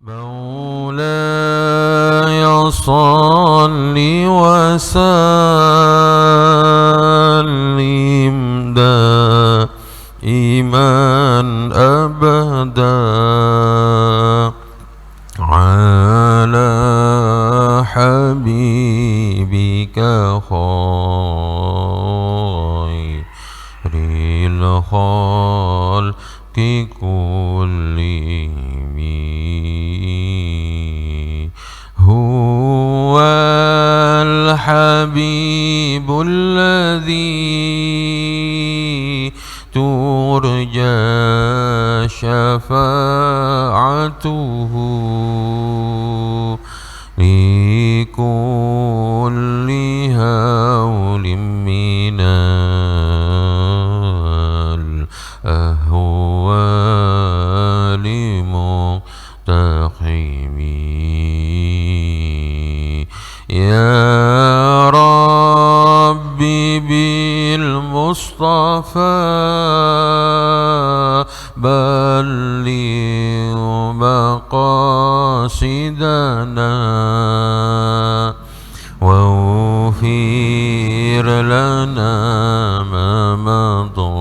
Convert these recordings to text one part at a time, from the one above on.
مولاي صل وسلم دائما أبدا على حبيبك خير الخلق كلهم. هو الحبيب الذي ترجى شفاعته لكل هول من الأهوال مقتحم. يا ربي بالمصطفى بلغ مقاصدنا واغفر لنا ما مضى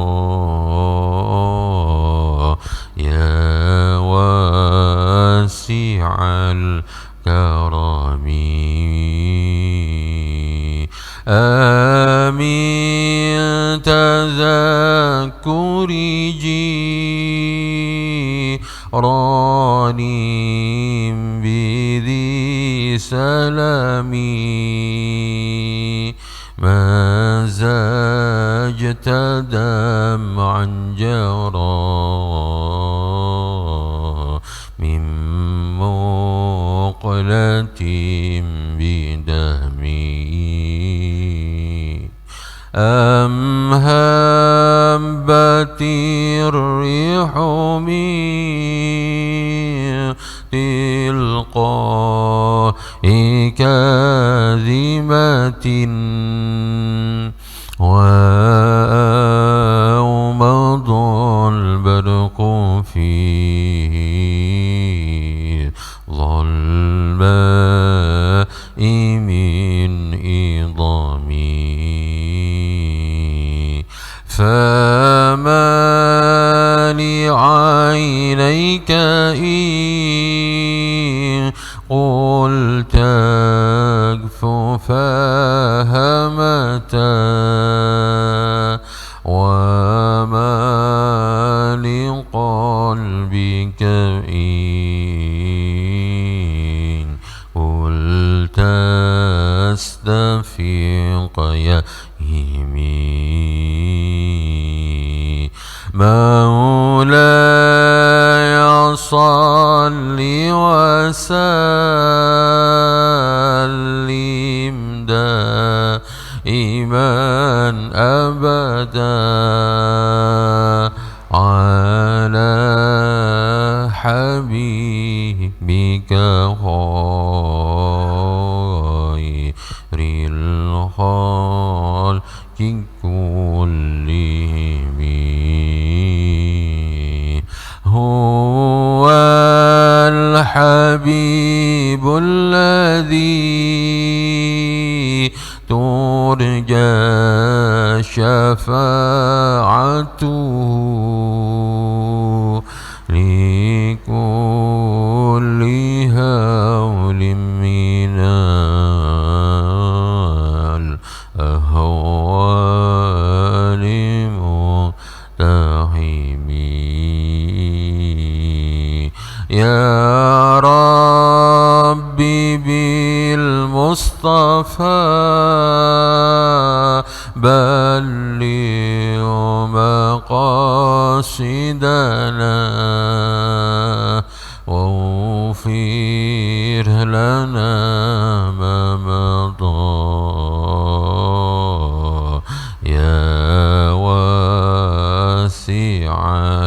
يا واسع الكرم. آمين تذكر جيراني بذي سلامي ما زاجت دمعا جرى من مقلة بدمي أم هبت الريح من تلقاء كاذبة وأومض البرق في ظلماء من إضامي. فما لعينيك إن قلت اكف فهمتا وما لقلبك إن قلت استفيق يمين. مولاي صل وسلم دائما أبدا على حبيبك خير الخلق كلهم. هو الحبيب الذي ترجى شفاعته لكل هول من الأهوال مقتحم. يا ربي بالمصطفى بلغ مقاصدنا واغفر لنا ما مضى يا واسع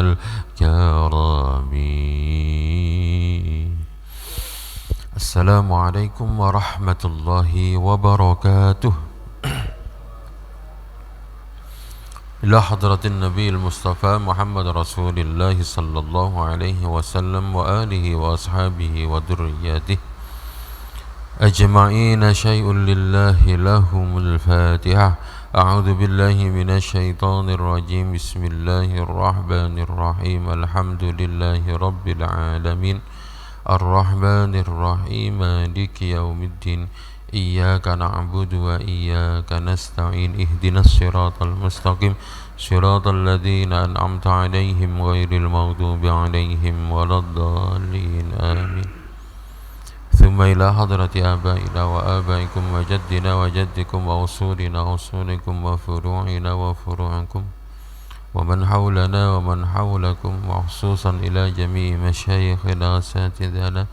الكرم. السلام عليكم ورحمة الله وبركاته. إلى حضرة النبي المصطفى محمد رسول الله صلى الله عليه وسلم وآله وأصحابه وذرياته أجمعين. شيء لله لهم الفاتحة. أعوذ بالله من الشيطان الرجيم. بسم الله الرحمن الرحيم. الحمد لله رب العالمين الرحمن الرحيم مالك يوم الدين. إياك نعبد وإياك نستعين. اهدنا الصراط المستقيم صراط الذين أنعمت عليهم غير المغضوب عليهم ولا الضالين آمين. ثم إلى حضرة آبائنا وآبائكم وجدنا وجدكم وأصولنا وأصولكم وفروعنا وفروعكم ومن حولنا ومن حولكم، وخصوصا إلى جميع مشايخنا وأساتذتنا.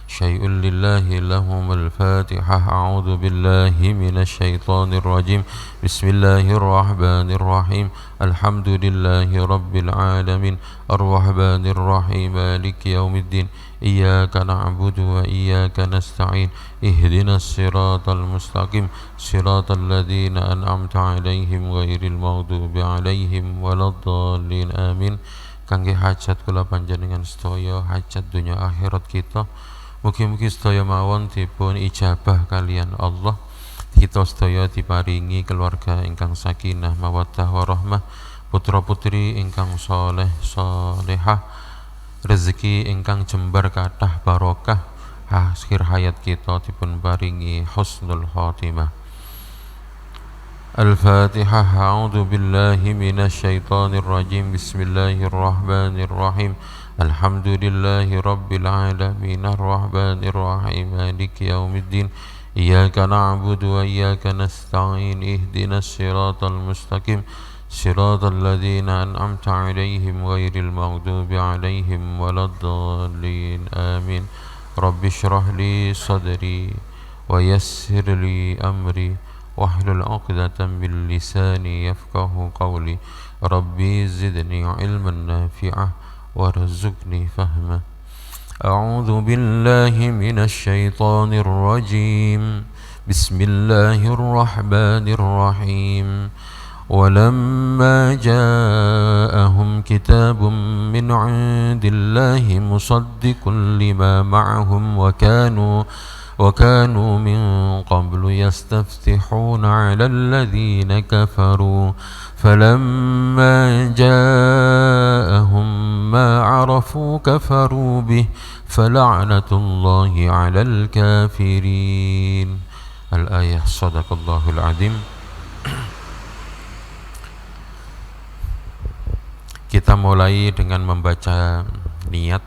شيء لله لهم الفاتحة. أعوذ بالله من الشيطان الرجيم. بسم الله الرحمن الرحيم. الحمد لله رب العالمين الرحمن الرحيم مالك يوم الدين. إياك نعبد وإياك نستعين. اهدنا الصراط المستقيم صراط الذين أنعمت عليهم غير المغضوب عليهم ولا الضالين آمين. Kangge hajat kula panjenengan sedaya, hajat dunya akhirat kita, mugi-mugi sedaya mawon dipun ijabah kalian Allah. Kita sedaya diparingi keluarga ingkang sakinah mawaddah warahmah, putra-putri ingkang saleh salehah, rezeki ingkang jembar kathah barokah, akhir hayat kita dipun paringi husnul khatimah. Al-Fatihah. A'udzu billahi minasy syaithanir rajim. Bismillahirrahmanirrahim. Alhamdulillahi rabbil alamin arrahmanir rahim maliki yaumiddin. Iyyaka na'budu wa iyyaka nasta'in. Ihdinas siratal mustaqim siratal ladzina an'amta 'alaihim ghairil maghdubi 'alaihim waladdallin amin. Rabbi shrah li sadri wa yassir li amri wahlul 'uqdatam min lisani yafqahu qawli. Rabbi zidni 'ilman nafi'ah warzuqni fahma. A'udzu billahi minasy syaithanir rajim. Bismillahirrahmanirrahim. Walamma ja'ahum kitabun min 'indillahi musaddiqun lima ma'ahum wa كانوا من قبل يستفتحون على الذين كفروا فلما جاءهم ما عرفوا كفروا به فلعنة الله على الكافرين. Al-ayah. Sadaqallahul Azim. Kita mulai dengan membaca niat.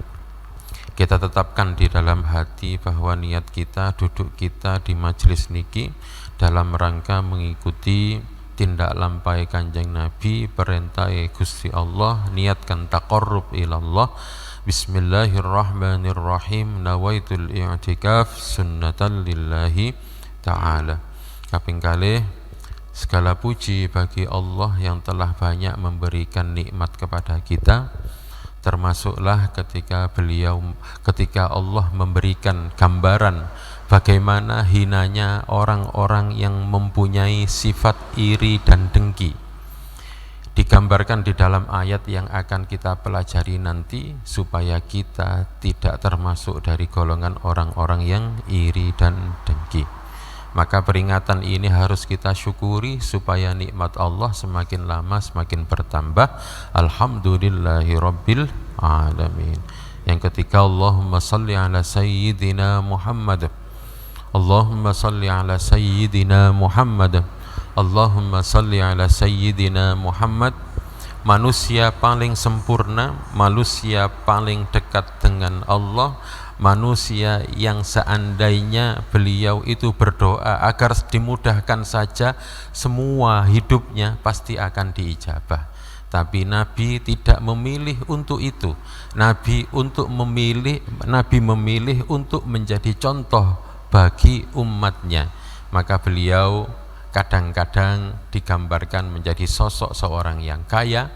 Kita tetapkan di dalam hati bahwa niat kita, duduk kita di majelis niki dalam rangka mengikuti tindak lampai Kanjeng Nabi, perintah Gusti Allah, niatkan taqarrub ilallah. Bismillahirrahmanirrahim. Nawaitul i'tikaf sunnatan lillahi ta'ala. Kaping kalih, segala puji bagi Allah yang telah banyak memberikan nikmat kepada kita. Termasuklah ketika Allah memberikan gambaran bagaimana hinanya orang-orang yang mempunyai sifat iri dan dengki. Digambarkan di dalam ayat yang akan kita pelajari nanti, supaya kita tidak termasuk dari golongan orang-orang yang iri dan dengki. Maka peringatan ini harus kita syukuri supaya nikmat Allah semakin lama semakin bertambah. Alhamdulillahi rabbil alamin. Yang ketiga, Allahumma salli ala sayyidina Muhammad. Allahumma salli ala sayyidina Muhammad. Allahumma salli ala sayyidina Muhammad. Manusia paling sempurna, manusia paling dekat dengan Allah, manusia yang seandainya beliau itu berdoa agar dimudahkan saja semua hidupnya pasti akan diijabah. Tapi Nabi tidak memilih untuk itu. Nabi memilih untuk menjadi contoh bagi umatnya. Maka beliau kadang-kadang digambarkan menjadi sosok seorang yang kaya.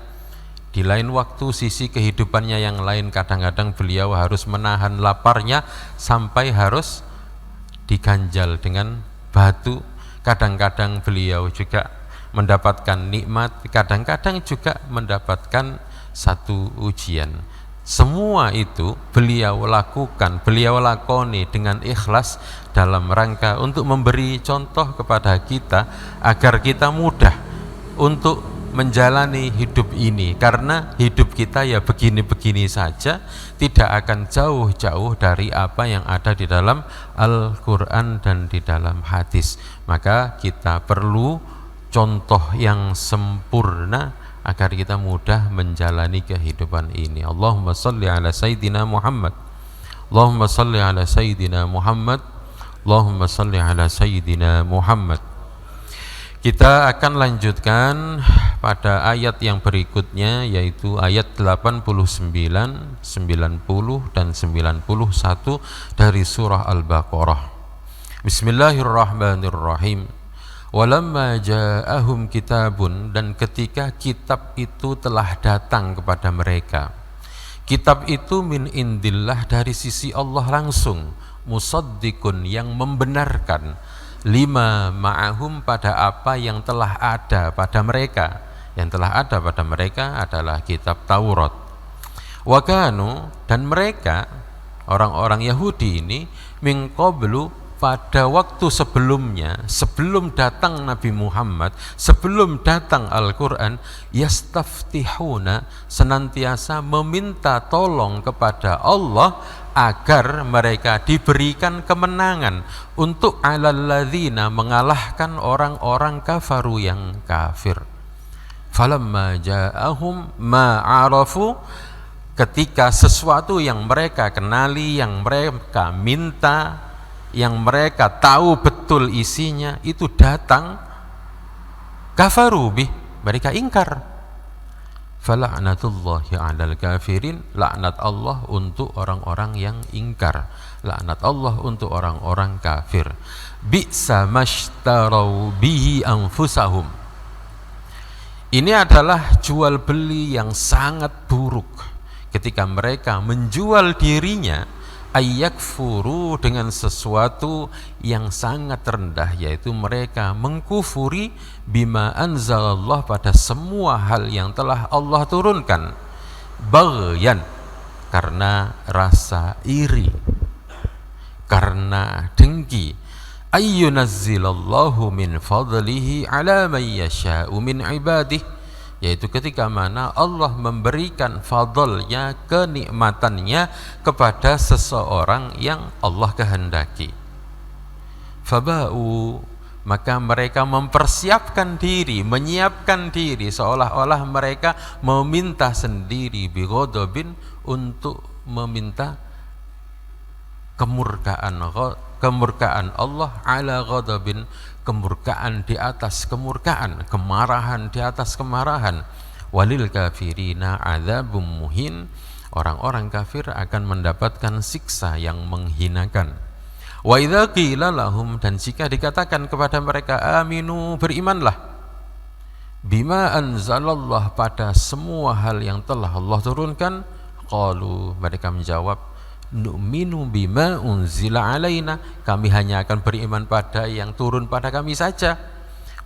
Di lain waktu sisi kehidupannya yang lain, kadang-kadang beliau harus menahan laparnya sampai harus diganjal dengan batu. Kadang-kadang beliau juga mendapatkan nikmat, kadang-kadang juga mendapatkan satu ujian. Semua itu beliau lakukan, beliau lakoni dengan ikhlas dalam rangka untuk memberi contoh kepada kita agar kita mudah untuk menjalani hidup ini, karena hidup kita ya begini-begini saja, tidak akan jauh-jauh dari apa yang ada di dalam Al-Quran dan di dalam hadis. Maka kita perlu contoh yang sempurna agar kita mudah menjalani kehidupan ini. Allahumma salli ala Sayyidina Muhammad, Allahumma salli ala Sayyidina Muhammad, Allahumma salli ala Sayyidina Muhammad. Kita akan lanjutkan pada ayat yang berikutnya, yaitu ayat 89, 90 dan 91 dari surah Al-Baqarah. Bismillahirrahmanirrahim. Walamma ja'ahum kitabun, dan ketika kitab itu telah datang kepada mereka. Kitab itu min indillah, dari sisi Allah langsung, musaddiqun, yang membenarkan, lima ma'ahum, pada apa yang telah ada pada mereka. Yang telah ada pada mereka adalah kitab Taurat. Wa kanu, dan mereka orang-orang Yahudi ini, min qablu, pada waktu sebelumnya, sebelum datang Nabi Muhammad, sebelum datang Al-Quran, yastaftihuna, senantiasa meminta tolong kepada Allah agar mereka diberikan kemenangan untuk alalladzina, mengalahkan orang-orang kafaru yang kafir. Falamma ja'ahum ma'arafu, ketika sesuatu yang mereka kenali, yang mereka minta, yang mereka tahu betul isinya itu datang, kafaru bih, mereka ingkar. Fala'natullahi 'alal kafirin, laknat Allah untuk orang-orang yang ingkar, laknat Allah untuk orang-orang kafir. Bi'sa mashtarau bihi anfusahum, ini adalah jual beli yang sangat buruk ketika mereka menjual dirinya, ayyakfuru, dengan sesuatu yang sangat rendah, yaitu mereka mengkufuri bima anzalallah, pada semua hal yang telah Allah turunkan, baghyan, karena rasa iri, karena dengki, ayyunazzilallahu min fadlihi ala man yasha'u min ibadihi, yaitu ketika mana Allah memberikan fadlnya, kenikmatannya kepada seseorang yang Allah kehendaki. Faba'u, maka mereka mempersiapkan diri, menyiapkan diri, seolah-olah mereka meminta sendiri, bighadabin, untuk meminta kemurkaan Allah, ala ghadabin, kemurkaan di atas kemurkaan, kemarahan di atas kemarahan. Walil kafirina adzabum muhin, orang-orang kafir akan mendapatkan siksa yang menghinakan. Wa idza qila lahum, dan jika dikatakan kepada mereka, aminu, berimanlah, bima anzalallah, pada semua hal yang telah Allah turunkan, qalu, mereka menjawab, nu'minu bima unzila alaina, kami hanya akan beriman pada yang turun pada kami saja.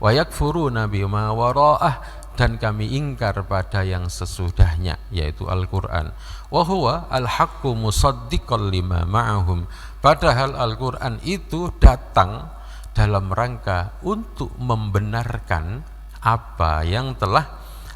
Wa yakfuruna bima wara'ah, dan kami ingkar pada yang sesudahnya, yaitu Al-Quran. Wa huwa al-haqqu musaddiqan lima ma'ahum, padahal Al-Quran itu datang dalam rangka untuk membenarkan apa yang telah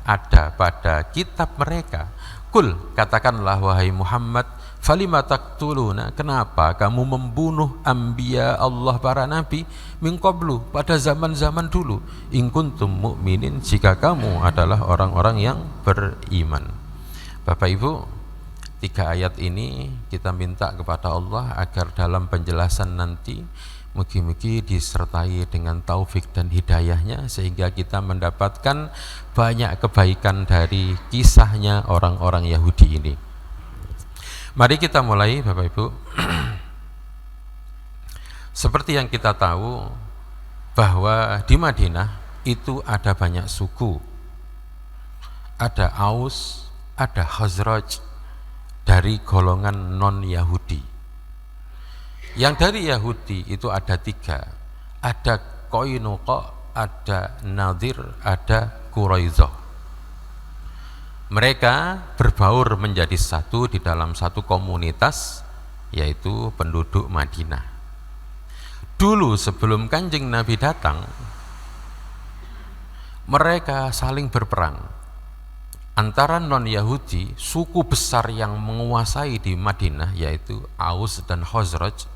ada pada kitab mereka. Kul, katakanlah wahai Muhammad, falima taqtuluna, kenapa kamu membunuh anbiya Allah, para nabi, min qablu, pada zaman-zaman dulu, in kuntum mu'minin, jika kamu adalah orang-orang yang beriman. Bapak Ibu, 3 ayat ini kita minta kepada Allah agar dalam penjelasan nanti mugi-mugi disertai dengan taufik dan hidayahnya, sehingga kita mendapatkan banyak kebaikan dari kisahnya orang-orang Yahudi ini. Mari kita mulai, Bapak Ibu. Seperti yang kita tahu bahwa di Madinah itu ada banyak suku. Ada Aus, ada Khazraj, dari golongan non-Yahudi. Yang dari Yahudi itu ada 3. Ada Qainuqa, ada Nadir, ada Quraidah. Mereka berbaur menjadi satu di dalam satu komunitas, yaitu penduduk Madinah. Dulu sebelum Kanjeng Nabi datang, mereka saling berperang antara non-Yahudi. Suku besar yang menguasai di Madinah, yaitu Aus dan Khazraj,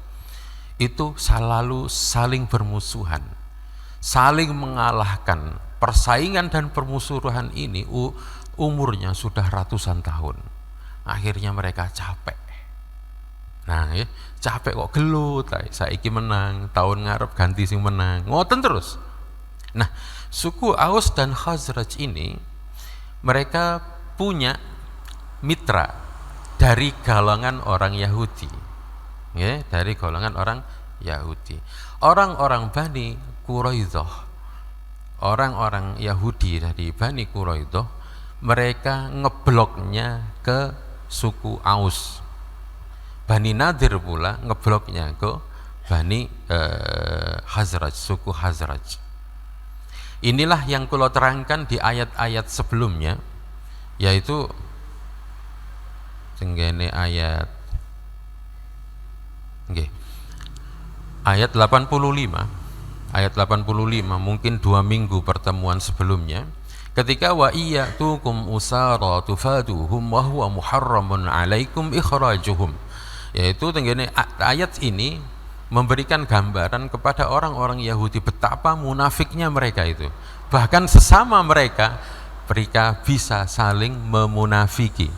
itu selalu saling bermusuhan, saling mengalahkan. Persaingan dan permusuhan ini umurnya sudah ratusan tahun. Akhirnya mereka capek. Nah, ya, capek kok gelut, saiki menang, tahun ngarep ganti sing menang. Ngoten terus. Nah, suku Aus dan Khazraj ini mereka punya mitra dari kalangan orang Yahudi. Ya, dari golongan orang Yahudi. Orang-orang Bani Quraidah, orang-orang Yahudi dari Bani Quraidah, mereka ngebloknya ke suku Aus. Bani Nadir pula ngebloknya ke Bani Khazraj, suku Khazraj. Inilah yang kula terangkan di ayat-ayat sebelumnya, yaitu tenggene ayat ayat 85, ayat 85, mungkin 2 minggu pertemuan sebelumnya, ketika wa iyyatukum usara tufaduhum wa huwa muharramun alaikum ikhrajuhum, yaitu tenggene ayat ini memberikan gambaran kepada orang-orang Yahudi betapa munafiknya mereka itu. Bahkan sesama mereka bisa saling memunafiki,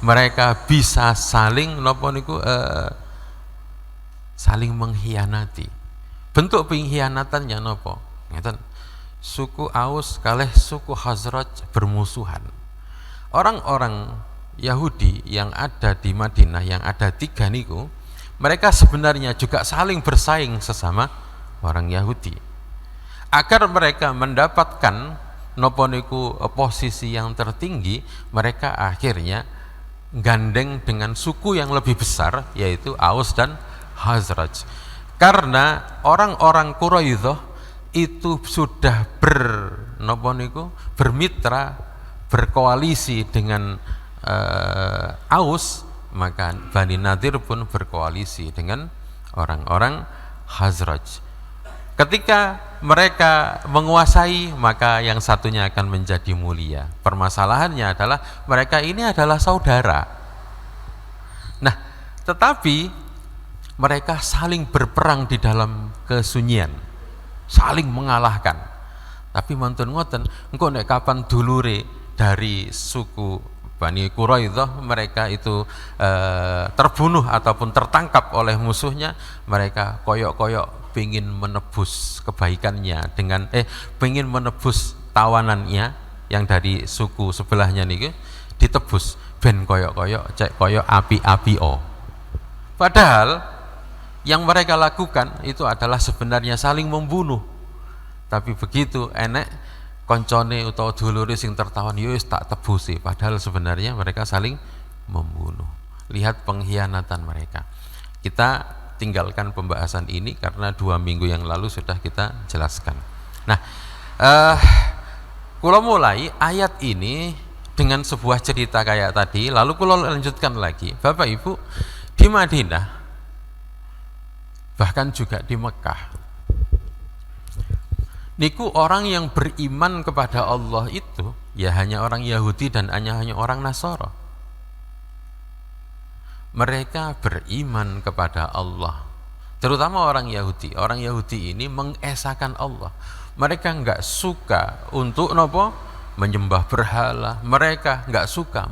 mereka bisa saling saling mengkhianati. Bentuk pengkhianatannya nopo? Ngeten. Suku Aus kalih suku Khazraj bermusuhan. Orang-orang Yahudi yang ada di Madinah, yang ada 3 niku, mereka sebenarnya juga saling bersaing sesama orang Yahudi. Agar mereka mendapatkan nopo niku posisi yang tertinggi, mereka akhirnya gandeng dengan suku yang lebih besar, yaitu Aus dan Khazraj. Karena orang-orang Quraidah itu sudah bermitra, berkoalisi dengan Aus, maka Bani Nadir pun berkoalisi dengan orang-orang Khazraj. Ketika mereka menguasai, maka yang satunya akan menjadi mulia. Permasalahannya adalah mereka ini adalah saudara. Nah, tetapi mereka saling berperang di dalam kesunyian, saling mengalahkan. Tapi mantun ngoten, engko nek kapan dulure dari suku Bani Quraidah mereka itu terbunuh ataupun tertangkap oleh musuhnya, mereka koyok-koyok pengin menebus kebaikannya dengan pengin menebus tawanannya yang dari suku sebelahnya nih, ditebus ben koyok-koyok cek koyok api-api. Padahal yang mereka lakukan itu adalah sebenarnya saling membunuh. Tapi begitu enek koncone utawa dulure sing tertawan, yo wis tak tebusi, padahal sebenarnya mereka saling membunuh. Lihat pengkhianatan mereka. Kita tinggalkan pembahasan ini karena 2 minggu yang lalu sudah kita jelaskan. Nah, kula mulai ayat ini dengan sebuah cerita kayak tadi, lalu kula lanjutkan lagi. Bapak Ibu, di Madinah bahkan juga di Mekah niku, orang yang beriman kepada Allah itu ya hanya orang Yahudi dan hanya orang Nasara. Mereka beriman kepada Allah, terutama orang Yahudi. Orang Yahudi ini mengesahkan Allah. Mereka enggak suka untuk menyembah berhala. Mereka enggak suka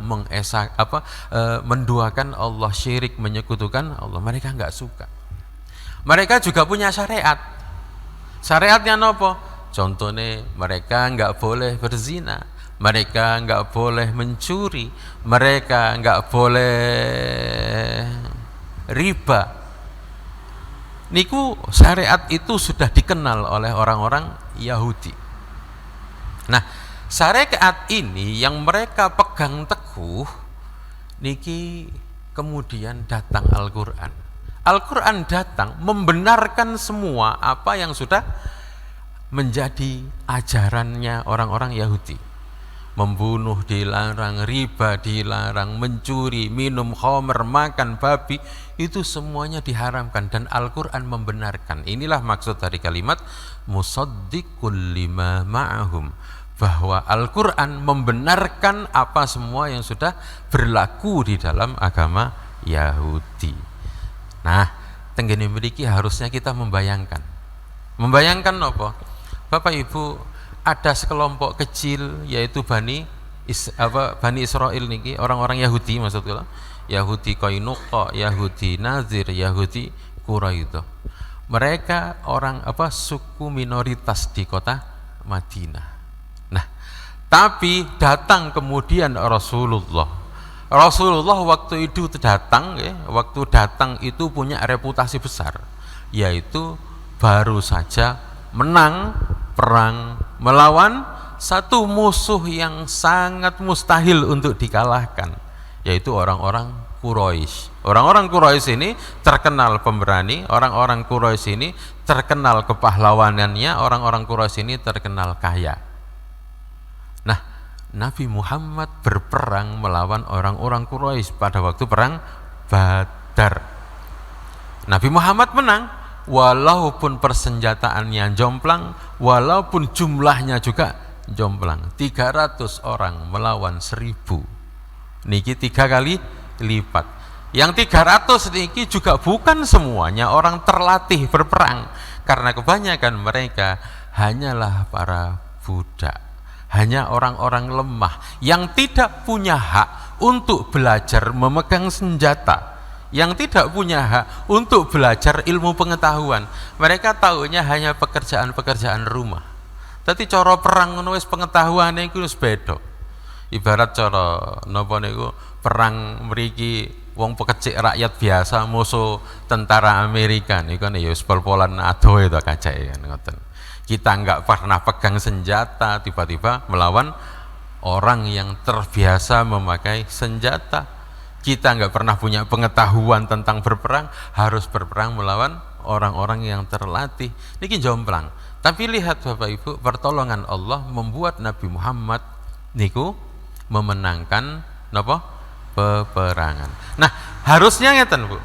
menduakan Allah, syirik, menyekutukan Allah. Mereka enggak suka. Mereka juga punya syariat. Syariatnya nopo? Contohnya mereka enggak boleh berzina, mereka enggak boleh mencuri, mereka enggak boleh riba. Niku syariat itu sudah dikenal oleh orang-orang Yahudi. Nah, syariat ini yang mereka pegang teguh niki, kemudian datang Al-Qur'an. Al-Quran datang membenarkan semua apa yang sudah menjadi ajarannya orang-orang Yahudi. Membunuh dilarang, riba dilarang, mencuri, minum khamr, makan babi, itu semuanya diharamkan dan Al-Quran membenarkan. Inilah maksud dari kalimat musaddiqul lima ma'ahum, bahwa Al-Quran membenarkan apa semua yang sudah berlaku di dalam agama Yahudi. Nah, tenggene mriki harusnya kita membayangkan apa? Bapak Ibu, ada sekelompok kecil yaitu Bani Israel niki, orang-orang Yahudi maksudnya, Yahudi Qainuqa, Yahudi Nazir, Yahudi Quraidah. Mereka orang suku minoritas di kota Madinah. Nah, tapi datang kemudian Rasulullah waktu itu datang waktu datang itu punya reputasi besar, yaitu baru saja menang perang melawan satu musuh yang sangat mustahil untuk dikalahkan, yaitu orang-orang Quraisy. Orang-orang Quraisy ini terkenal pemberani, orang-orang Quraisy ini terkenal kepahlawanannya, orang-orang Quraisy ini terkenal kaya. Nah, Nabi Muhammad berperang melawan orang-orang Quraisy pada waktu perang Badar. Nabi Muhammad menang, walaupun persenjataannya jomplang, walaupun jumlahnya juga jomplang. 300 orang melawan 1000. Niki 3 kali lipat. Yang 300 niki juga bukan semuanya orang terlatih berperang, karena kebanyakan mereka hanyalah para budak, hanya orang-orang lemah yang tidak punya hak untuk belajar memegang senjata, yang tidak punya hak untuk belajar ilmu pengetahuan. Mereka tahunya hanya pekerjaan-pekerjaan rumah. Tapi cara perang ngono wis pengetahuane iku wis beda. Ibarat cara napa niku perang mriki wong pekecik rakyat biasa musuh tentara Amerika niku kan ya wis pol-polan adoh itu kacake kan ngoten. Kita enggak pernah pegang senjata, tiba-tiba melawan orang yang terbiasa memakai senjata. Kita enggak pernah punya pengetahuan tentang berperang, harus berperang melawan orang-orang yang terlatih. Niki jomplang. Tapi lihat Bapak Ibu, pertolongan Allah membuat Nabi Muhammad niku memenangkan napa? Peperangan. Nah, harusnya ngeten, Bu.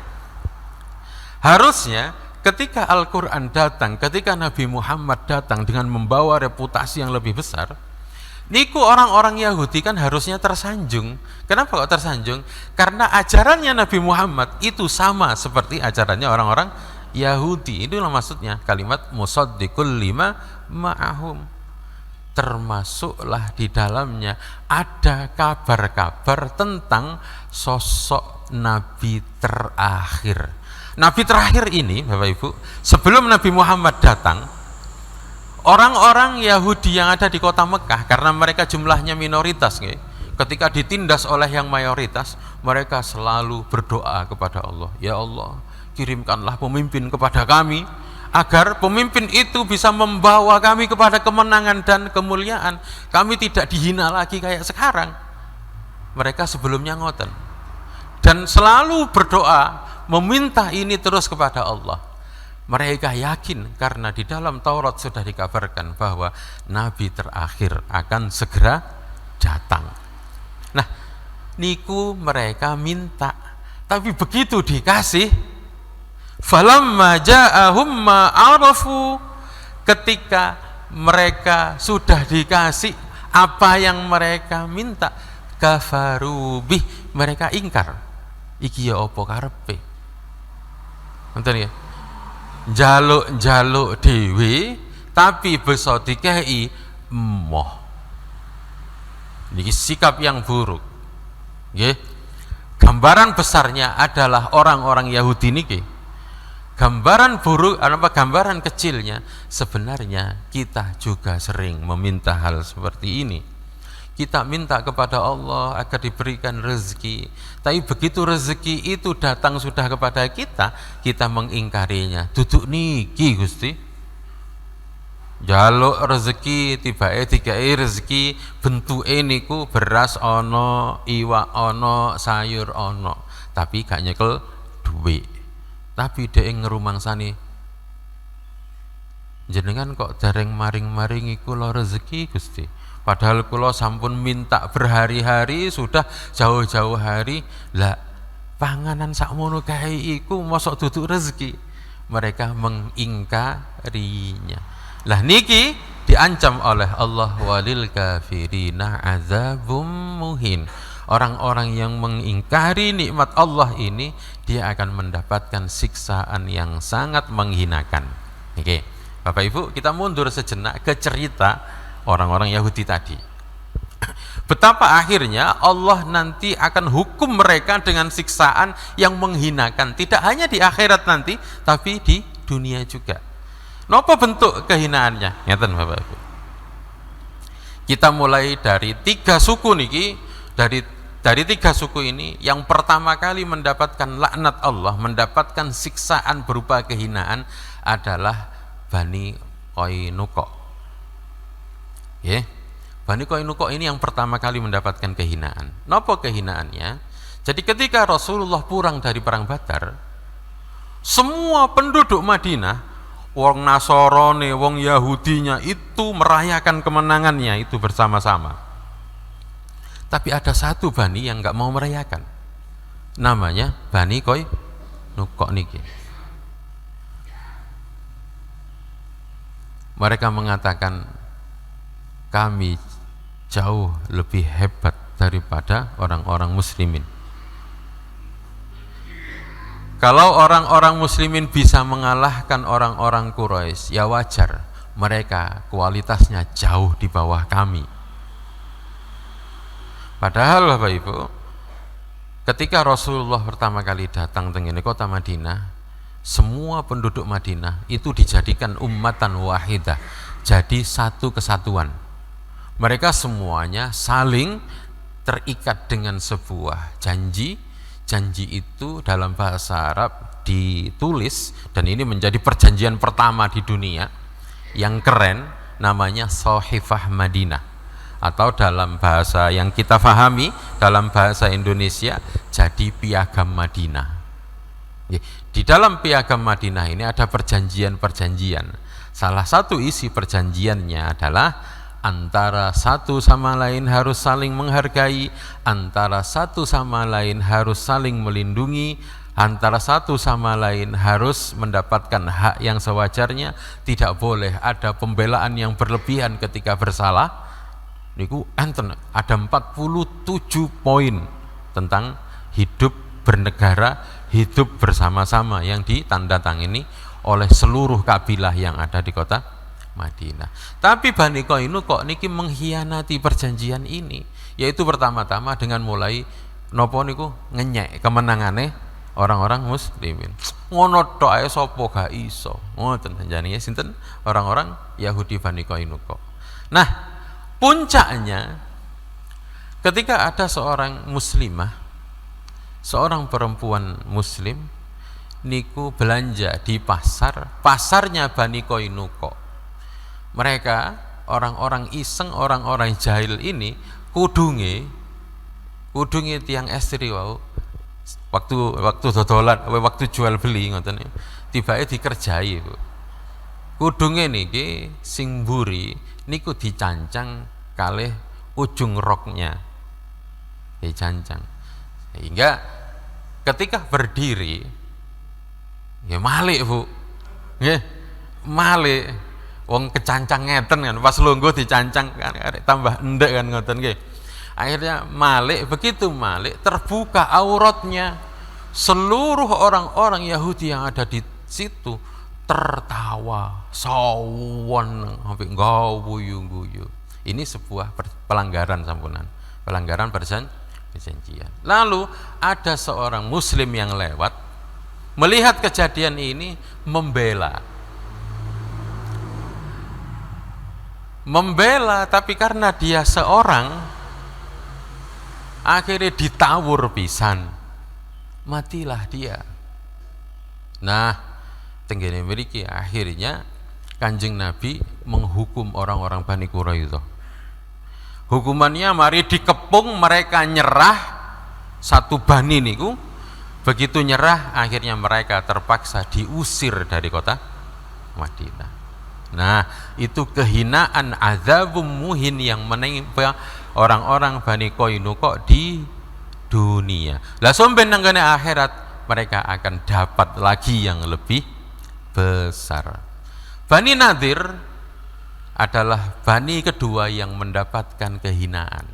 Harusnya ketika Al-Quran datang, ketika Nabi Muhammad datang dengan membawa reputasi yang lebih besar, niku orang-orang Yahudi kan harusnya tersanjung. Kenapa kok tersanjung? Karena ajarannya Nabi Muhammad itu sama seperti ajarannya orang-orang Yahudi. Itulah maksudnya kalimat musaddiqul lima ma'ahum. Termasuklah di dalamnya ada kabar-kabar tentang sosok Nabi terakhir. Nabi terakhir ini Bapak Ibu, sebelum Nabi Muhammad datang, orang-orang Yahudi yang ada di kota Mekah, karena mereka jumlahnya minoritas, ketika ditindas oleh yang mayoritas, mereka selalu berdoa kepada Allah, ya Allah, kirimkanlah pemimpin kepada kami, agar pemimpin itu bisa membawa kami kepada kemenangan dan kemuliaan. Kami tidak dihina lagi kayak sekarang. Mereka sebelumnya ngoten. Dan selalu berdoa, meminta ini terus kepada Allah. Mereka yakin karena di dalam Taurat sudah dikabarkan bahwa Nabi terakhir akan segera datang. Nah, niku mereka minta. Tapi begitu dikasih, falamma ja'ahum ma arafu, ketika mereka sudah dikasih apa yang mereka minta, kafaru bih, mereka ingkar. Iki ya apa karepe? Ngoten ya. Jaluk-jaluk dhewe tapi bisa dikei emoh. Niki sikap yang buruk. Nggih. Gambaran besarnya adalah orang-orang Yahudi niki. Gambaran buruk apa gambaran kecilnya, sebenarnya kita juga sering meminta hal seperti ini. Kita minta kepada Allah agar diberikan rezeki, tapi begitu rezeki itu datang sudah kepada kita, kita mengingkarinya. Duduk niki Gusti, jaluk rezeki, tibae dikai rezeki, bentuke niku beras ono, iwak ono, sayur ono, tapi gak nyekel duit. Tapi dia ngerumangsani jenengan kok dereng maring-maringi kula rezeki Gusti, padahal kula sampun minta berhari-hari, sudah jauh-jauh hari, lah panganan sakmono kae iku mosok duduk rezeki. Mereka mengingkarinya. Lah niki diancam oleh Allah, walil kafirina azabum muhin. Orang-orang yang mengingkari nikmat Allah ini, dia akan mendapatkan siksaan yang sangat menghinakan. Oke, Bapak Ibu, kita mundur sejenak ke cerita orang-orang Yahudi tadi. Betapa akhirnya Allah nanti akan hukum mereka dengan siksaan yang menghinakan, tidak hanya di akhirat nanti, tapi di dunia juga. Napa bentuk kehinaannya? Ngeten Bapak Ibu. Kita mulai dari 3 suku niki, dari 3 suku ini, yang pertama kali mendapatkan laknat Allah, mendapatkan siksaan berupa kehinaan adalah Bani Qainuqa. Ya. Bani Qainuqa ini yang pertama kali mendapatkan kehinaan. Napa kehinaannya? Jadi ketika Rasulullah pulang dari perang Badar, semua penduduk Madinah, wong Nasrani, wong Yahudinya itu merayakan kemenangannya itu bersama-sama. Tapi ada satu Bani yang nggak mau merayakan. Namanya Bani Qainuqa niki. Mereka mengatakan, kami jauh lebih hebat daripada orang-orang muslimin. Kalau orang-orang muslimin bisa mengalahkan orang-orang Quraisy, ya wajar, mereka kualitasnya jauh di bawah kami. Padahal Bapak Ibu, ketika Rasulullah pertama kali datang ke kota Madinah, semua penduduk Madinah itu dijadikan ummatan wahidah, jadi satu kesatuan. Mereka semuanya saling terikat dengan sebuah janji. Janji itu dalam bahasa Arab ditulis, dan ini menjadi perjanjian pertama di dunia yang keren, namanya Shahifah Madinah, atau dalam bahasa yang kita fahami, dalam bahasa Indonesia jadi Piagam Madinah. Di dalam Piagam Madinah ini ada perjanjian-perjanjian. Salah satu isi perjanjiannya adalah antara satu sama lain harus saling menghargai, antara satu sama lain harus saling melindungi, antara satu sama lain harus mendapatkan hak yang sewajarnya, tidak boleh ada pembelaan yang berlebihan ketika bersalah. Niku enten ada 47 poin tentang hidup bernegara, hidup bersama-sama yang ditandatangani oleh seluruh kabilah yang ada di kota Madinah. Tapi Bani Qainuqa niki mengkhianati perjanjian ini, yaitu pertama-tama dengan mulai nopo niku ngenyek kemenangane orang-orang muslimin. Ngono tok ae sapa gak iso. Ngoten janjane sinten orang-orang Yahudi Bani Qainuqa. Nah, puncaknya ketika ada seorang muslimah, seorang perempuan muslim niku belanja di pasarnya Bani Qainuqa. Mereka orang-orang iseng, orang-orang jahil ini kudunge tiang estri wau waktu dodolan, waktu jual beli ngoten tibake dikerjai, Bu. Kudunge niki sing mburi niku dicancang kalih ujung roknya. Dicancang. Sehingga ketika berdiri ya malik, Bu. Nggih, malik. Wong kecancang ngeten kan, pas lungguh dicancang kan tambah endek kan ngoten nggih. Akhirnya malik, begitu malik terbuka auratnya. Seluruh orang-orang Yahudi yang ada di situ tertawa, sawon sampai guyu-guyu. Ini sebuah pelanggaran sampunan, pelanggaran perjanjian. Lalu ada seorang muslim yang lewat melihat kejadian ini, membela, tapi karena dia seorang akhirnya ditawur pisan, matilah dia. Nah, tenggene mriki akhirnya Kanjeng Nabi menghukum orang-orang Bani Quraidah. Hukumannya mari dikepung, mereka nyerah satu bani niku. Begitu nyerah, akhirnya mereka terpaksa diusir dari kota Madinah. Nah, itu kehinaan azabum muhin yang menimpa orang-orang Bani Qainuqa di dunia. Lah somben nang kene akhirat mereka akan dapat lagi yang lebih besar. Bani Nadir adalah bani kedua yang mendapatkan kehinaan.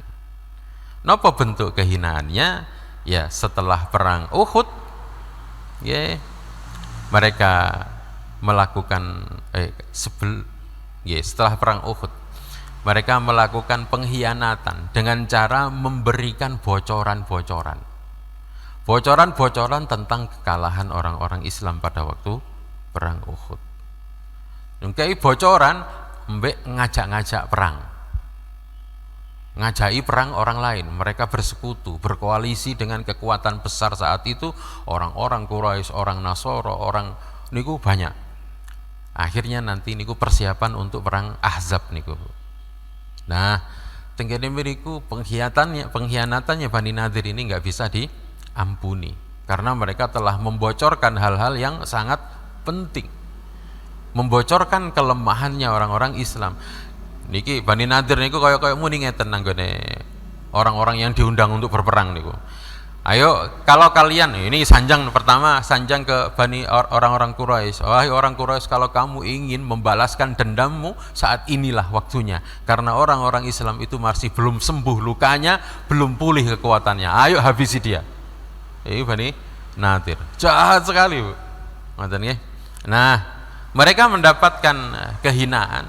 Napa bentuk kehinaannya? Ya, setelah perang Uhud, ya, mereka melakukan setelah perang Uhud mereka melakukan pengkhianatan dengan cara memberikan bocoran-bocoran tentang kekalahan orang-orang Islam pada waktu perang Uhud. Nungkai bocoran mbek ngajak-ngajak perang, ngajai perang orang lain. Mereka bersekutu, berkoalisi dengan kekuatan besar saat itu, orang-orang Quraisy, orang Nasoro, orang niku banyak. Akhirnya nanti niku persiapan untuk perang Ahzab niku. Nah, tenggene mriku pengkhianatannya Bani Nadir ini nggak bisa diampuni karena mereka telah membocorkan hal-hal yang sangat penting, membocorkan kelemahannya orang-orang Islam. Niki Bani Nadir niku kaya muni ngeten nanggone orang-orang yang diundang untuk berperang niku. Ayo, kalau kalian, ini sanjang pertama, sanjang ke Bani orang-orang Quraisy. Wahai orang Quraisy, kalau kamu ingin membalaskan dendammu, saat inilah waktunya. Karena orang-orang Islam itu masih belum sembuh lukanya, belum pulih kekuatannya. Ayo habisi dia. Ini Bani Nadir. Jahat sekali, Bu. Nah, mereka mendapatkan kehinaan.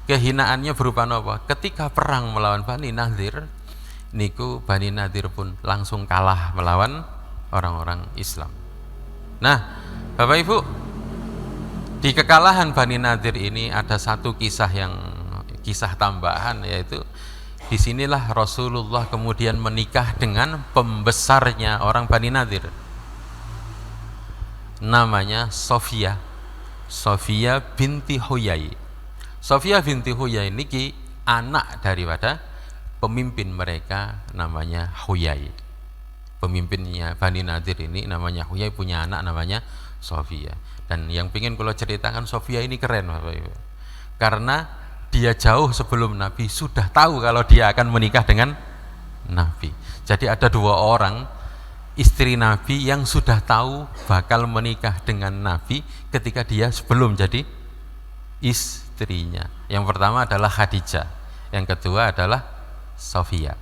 Kehinaannya berupa apa? Ketika perang melawan Bani Nadir, niku Bani Nadir pun langsung kalah melawan orang-orang Islam. Nah, Bapak Ibu, di kekalahan Bani Nadir ini ada satu kisah tambahan, yaitu disinilah Rasulullah kemudian menikah dengan pembesarnya orang Bani Nadir, namanya Sofia binti Huyai. Sofia binti Huyai niki anak daripada pemimpin mereka namanya Huyai. Pemimpinnya Bani Nadir ini namanya Huyai, punya anak namanya Sofia. Dan yang ingin kalau ceritakan, Sofia ini keren, Bapak Ibu. Karena dia jauh sebelum Nabi sudah tahu kalau dia akan menikah dengan Nabi. Jadi ada dua orang istri Nabi yang sudah tahu bakal menikah dengan Nabi ketika dia sebelum jadi istrinya. Yang pertama adalah Khadijah, yang kedua adalah Sofia.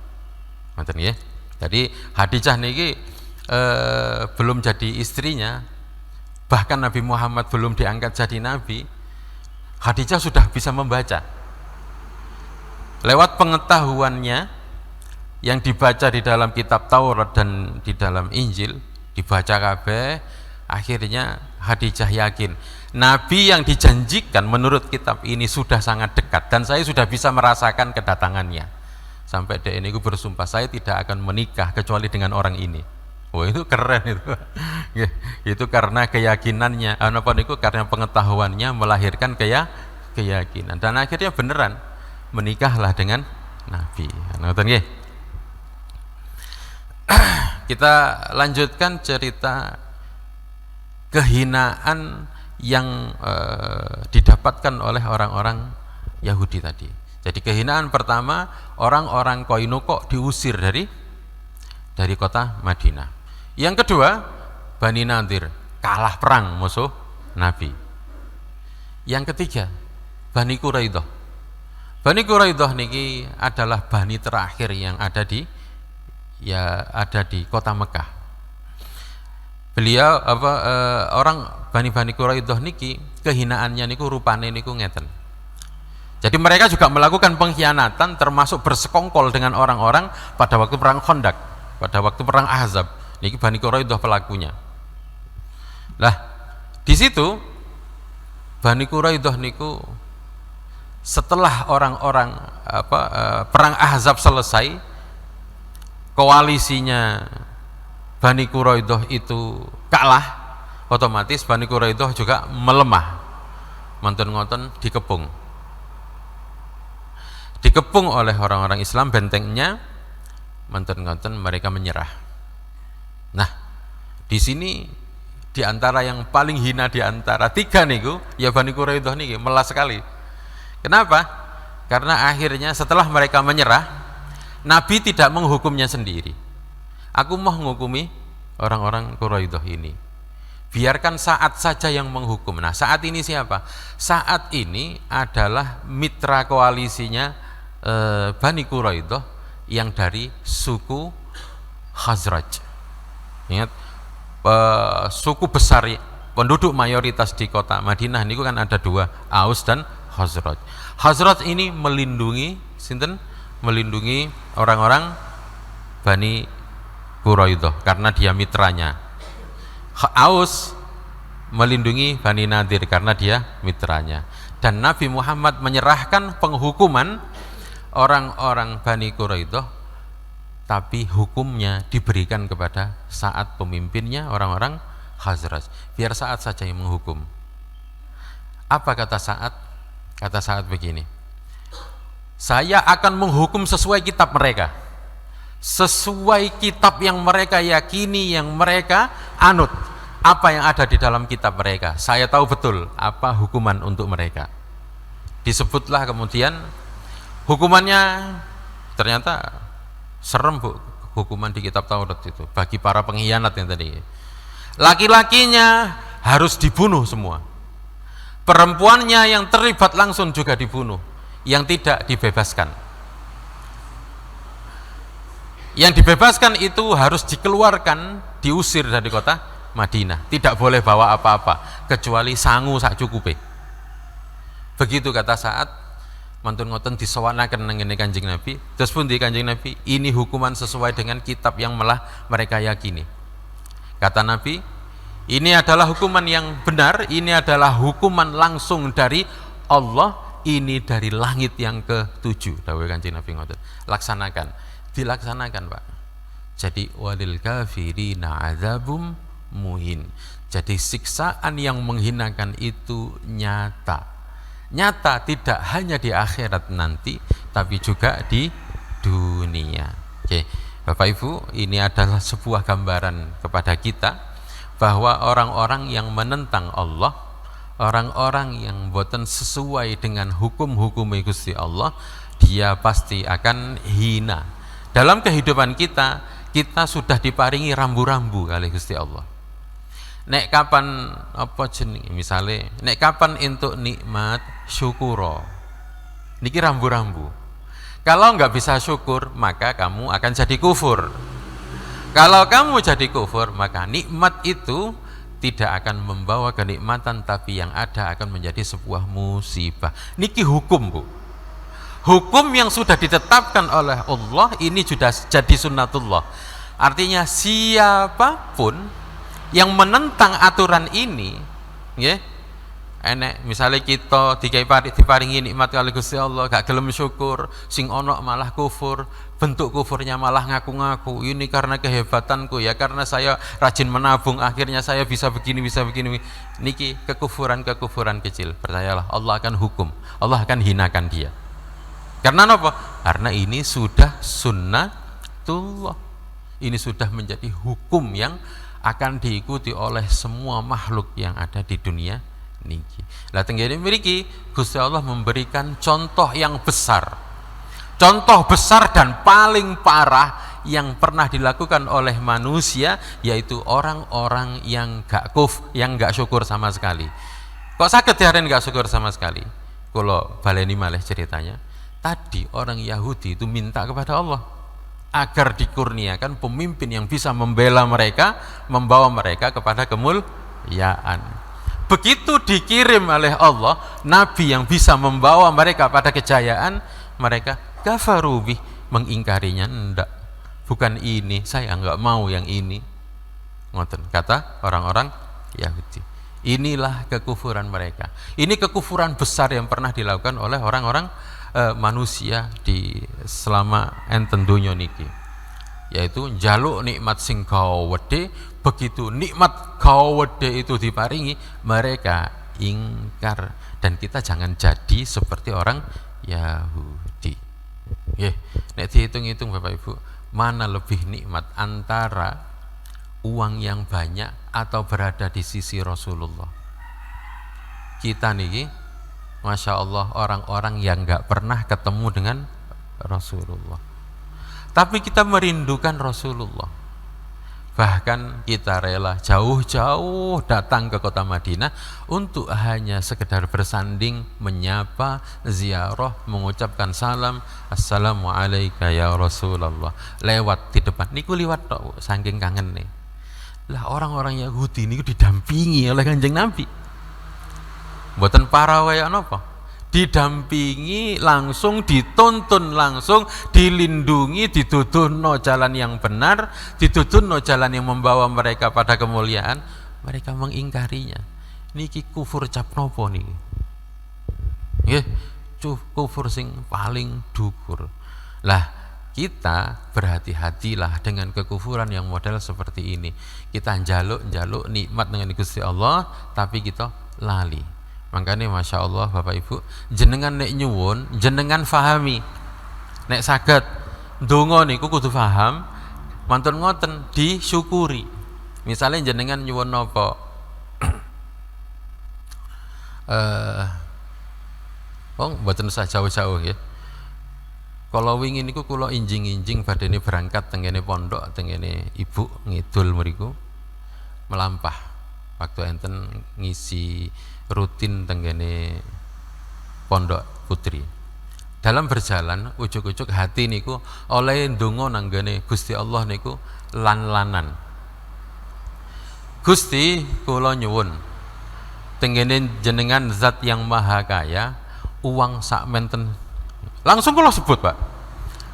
Ngoten nggih. Jadi Khadijah niki belum jadi istrinya, bahkan Nabi Muhammad belum diangkat jadi nabi, Khadijah sudah bisa membaca. Lewat pengetahuannya yang dibaca di dalam kitab Taurat dan di dalam Injil, dibaca kabeh, akhirnya Khadijah yakin Nabi yang dijanjikan menurut kitab ini sudah sangat dekat dan saya sudah bisa merasakan kedatangannya. Sampai dia ini bersumpah, saya tidak akan menikah kecuali dengan orang ini. Wah, itu keren itu. Itu karena keyakinannya, karena pengetahuannya melahirkan keyakinan. Dan akhirnya beneran menikahlah dengan Nabi. Kita lanjutkan cerita kehinaan yang didapatkan oleh orang-orang Yahudi tadi. Jadi kehinaan pertama, orang-orang Qainuqa diusir dari kota Madinah. Yang kedua, Bani Nadir kalah perang musuh Nabi. Yang ketiga, Bani Quraidah. Bani Quraidah niki adalah bani terakhir yang ada di kota Mekah. Beliau orang Bani Quraidah niki kehinaannya niku rupane niku ngeten. Jadi mereka juga melakukan pengkhianatan, termasuk bersekongkol dengan orang-orang pada waktu perang Khandaq, pada waktu perang Ahzab. Niki Bani Quraidah pelakunya. Lah, di situ Bani Quraidah niku setelah orang-orang perang Ahzab selesai, koalisinya Bani Quraidah itu kalah, otomatis Bani Quraidah juga melemah, ngoten-ngoten dikepung oleh orang-orang Islam, bentengnya ngoten-ngoten mereka menyerah. Nah, di sini Di antara yang paling hina di antara tiga niku ya Bani Quraidah niki melas sekali. Kenapa? Karena akhirnya setelah mereka menyerah, Nabi tidak menghukumnya sendiri. Aku mau menghukumi orang-orang Quraidah ini. Biarkan Sa'ad saja yang menghukum. Nah, Sa'ad ini siapa? Sa'ad ini adalah mitra koalisinya Bani Quraidah yang dari suku Khazraj. Ingat, suku besar penduduk mayoritas di kota Madinah niku kan ada dua, Aus dan Khazraj. Khazraj ini melindungi sinten? Melindungi orang-orang Bani Quraidah karena dia mitranya. Aus melindungi Bani Nadir karena dia mitranya. Dan Nabi Muhammad menyerahkan penghukuman orang-orang Bani Quraidah, tapi hukumnya diberikan kepada Sa'ad pemimpinnya orang-orang Khazraj. Biar Sa'ad saja yang menghukum. Apa kata Sa'ad? Kata Sa'ad begini, saya akan menghukum sesuai kitab mereka, sesuai kitab yang mereka yakini, yang mereka anut. Apa yang ada di dalam kitab mereka, saya tahu betul apa hukuman untuk mereka. Disebutlah kemudian hukumannya, ternyata serem bu, hukuman di kitab Taurat itu bagi para pengkhianat yang tadi. Laki-lakinya harus dibunuh semua, perempuannya yang terlibat langsung juga dibunuh, yang tidak dibebaskan. Yang dibebaskan itu harus dikeluarkan, diusir dari kota Madinah, tidak boleh bawa apa-apa kecuali sangu sak cukupe. Begitu kata Sa'ad, mantun ngoten disewanaken nang ngene Kanjeng Nabi. Terus pun di Kanjeng Nabi, ini hukuman sesuai dengan kitab yang malah mereka yakini. Kata Nabi, ini adalah hukuman yang benar, ini adalah hukuman langsung dari Allah, ini dari langit yang ke-7. Dawuh Kanjeng Nabi ngoten. Laksanakan, dilaksanakan, Pak. Jadi walil kafirina adzabum muhin. Jadi siksaan yang menghinakan itu nyata. Nyata tidak hanya di akhirat nanti, tapi juga di dunia. Oke, Bapak Ibu, ini adalah sebuah gambaran kepada kita bahwa orang-orang yang menentang Allah, orang-orang yang boten sesuai dengan hukum-hukum Gusti Allah, dia pasti akan hina. Dalam kehidupan kita, kita sudah diparingi rambu-rambu kali Gusti Allah. Nek kapan apa jenenge, misale nek kapan entuk nikmat syukuro, niki rambu-rambu. Kalau nggak bisa syukur, maka kamu akan jadi kufur. Kalau kamu jadi kufur, maka nikmat itu tidak akan membawa kenikmatan, tapi yang ada akan menjadi sebuah musibah. Niki hukum, Bu. Hukum yang sudah ditetapkan oleh Allah ini sudah jadi sunnatullah. Artinya siapapun yang menentang aturan ini, ya, enek misalnya kita diparingi nikmat kali Gusti Allah gak gelem syukur, sing ono malah kufur, bentuk kufurnya malah ngaku-ngaku, ini karena kehebatanku, ya karena saya rajin menabung akhirnya saya bisa begini. Niki kekufuran kecil. Percayalah, Allah akan hukum, Allah akan hinakan dia. Karena apa? Karena ini sudah sunnatullah, ini sudah menjadi hukum yang akan diikuti oleh semua makhluk yang ada di dunia niki. Lah tenggene mriki Gusti Allah memberikan contoh yang besar. Contoh besar dan paling parah yang pernah dilakukan oleh manusia, yaitu orang-orang yang gak syukur sama sekali. Kok sakit diaren gak syukur sama sekali? Kalau baleni malih ceritanya, tadi orang Yahudi itu minta kepada Allah agar dikurniakan pemimpin yang bisa membela mereka, membawa mereka kepada kemuliaan. Begitu dikirim oleh Allah nabi yang bisa membawa mereka pada kejayaan, mereka kafarubih, mengingkarinya. Enggak, bukan ini, saya enggak mau yang ini. Ngoten kata orang-orang Yahudi. Inilah kekufuran mereka. Ini kekufuran besar yang pernah dilakukan oleh orang-orang manusia di selama enten donya niki, yaitu njaluk nikmat sing gawedhe. Begitu nikmat gawedhe itu diparingi, mereka ingkar. Dan kita jangan jadi seperti orang Yahudi. Nek dihitung-hitung Bapak Ibu, mana lebih nikmat antara uang yang banyak atau berada di sisi Rasulullah. Kita niki Masya Allah orang-orang yang nggak pernah ketemu dengan Rasulullah, tapi kita merindukan Rasulullah. Bahkan kita rela jauh-jauh datang ke kota Madinah untuk hanya sekedar bersanding, menyapa, ziarah, mengucapkan salam, assalamualaikum ya Rasulullah, lewat di depan niku liwat tok saking kangen nih. Lah orang-orang Yahudi niku didampingi oleh Kanjeng Nabi, mboten para waya napa, didampingi langsung, dituntun langsung, dilindungi, dituduhno jalan yang benar, dituduhno jalan yang membawa mereka pada kemuliaan. Mereka mengingkarinya. Niki kufur cap nopo niki? Nggih, kufur sing paling dukur. Lah, kita berhati-hatilah dengan kekufuran yang model seperti ini. Kita njaluk nikmat dengan Gusti Allah, tapi kita lali. Makanya Masya Allah Bapak Ibu, jenengan nek nyuwun, jenengan fahami. Nek saged ndonga niku kudu faham, mantun ngoten disyukuri. Misalnya jenengan nyuwun napa? Mboten usah jauh-jauh nggih. Kalau wingi niku kula injing-injing badene berangkat tengene pondok, tengene ibu ngidul mriku melampah. Waktu enten ngisi rutin tenggene pondok putri. Dalam berjalan ujuk-ujuk hati niku oleh ndonga nanggane Gusti Allah niku lan-lanan. Gusti kula nyuwun tenggene jenengan zat yang maha kaya, uang sak menten. Langsung kula sebut, Pak.